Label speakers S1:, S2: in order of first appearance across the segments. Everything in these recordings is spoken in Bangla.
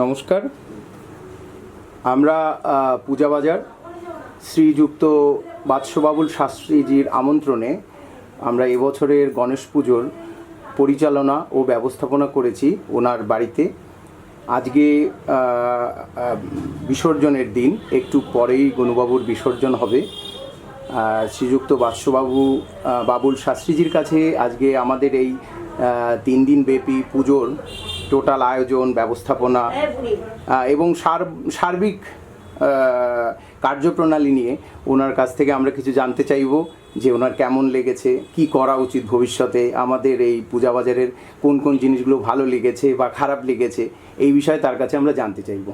S1: নমস্কার। আমরা পূজাবাজার শ্রীযুক্ত বাদশবাবুল শাস্ত্রীজির আমন্ত্রণে আমরা এবছরের গণেশ পুজোর পরিচালনা ও ব্যবস্থাপনা করেছি ওনার বাড়িতে। আজকে বিসর্জনের দিন, একটু পরেই গনুবাবুর বিসর্জন হবে। শ্রীযুক্ত বাবুল শাস্ত্রীজির কাছে আজকে আমাদের এই 3 দিন ব্যাপী পুজোর টোটাল আয়োজন, ব্যবস্থাপনা এবং সার্বিক কার্যপ্রণালী নিয়ে ওনার কাছ থেকে আমরা কিছু জানতে চাইব যে ওনার কেমন লেগেছে, কি করা উচিত ভবিষ্যতে, আমাদের এই পূজাবাজারের কোন কোন জিনিসগুলো ভালো লেগেছে বা খারাপ লেগেছে, এই বিষয়ে তার কাছে আমরা জানতে চাইব।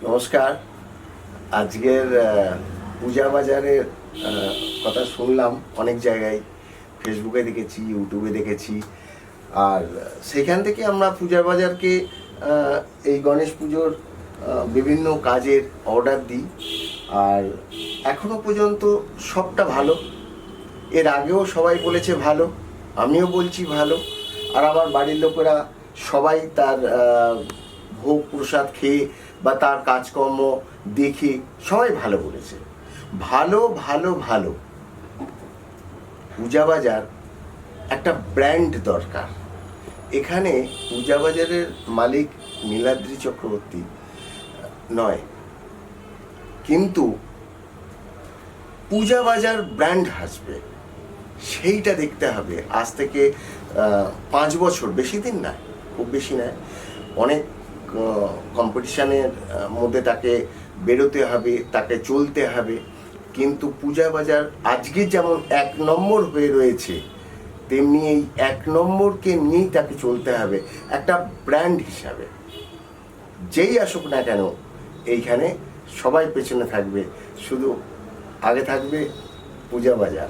S2: নমস্কার। আজকের পূজাবাজারের কথা শুনলাম অনেক জায়গায়, ফেসবুকে দেখেছি, ইউটিউবে দেখেছি, আর সেখান থেকে আমরা পূজাবাজারকে এই গণেশ পুজোর বিভিন্ন কাজের অর্ডার দিই। আর এখনো পর্যন্ত সবটা ভালো। এর আগেও সবাই বলেছে ভালো, আমিও বলছি ভালো, আর আমার বাড়ির লোকেরা সবাই তার ভোগ প্রসাদ খেয়ে বা তার কাজকর্ম দেখে সবাই ভালো বলেছে। ভালো ভালো ভালো। পূজাবাজার একটা ব্র্যান্ড দরকার। এখানে পূজাবাজারের মালিক নীলাদ্রি চক্রবর্তী নয়, কিন্তু পূজাবাজার ব্র্যান্ড আসবে, সেইটা দেখতে হবে। আজ থেকে 5 বছর, বেশি দিন না, খুব বেশি নয়, অনেক কম্পিটিশানের মধ্যে তাকে বেরোতে হবে, তাকে চলতে হবে। কিন্তু পূজাবাজার আজকে যেমন 1 নম্বর হয়ে রয়েছে, তেমনি এই 1 নম্বরকে নিয়েই তাকে চলতে হবে একটা ব্র্যান্ড হিসাবে। যেই আসুক না কেন এইখানে সবাই পেছনে থাকবে, শুধু আগে থাকবে পূজাবাজার।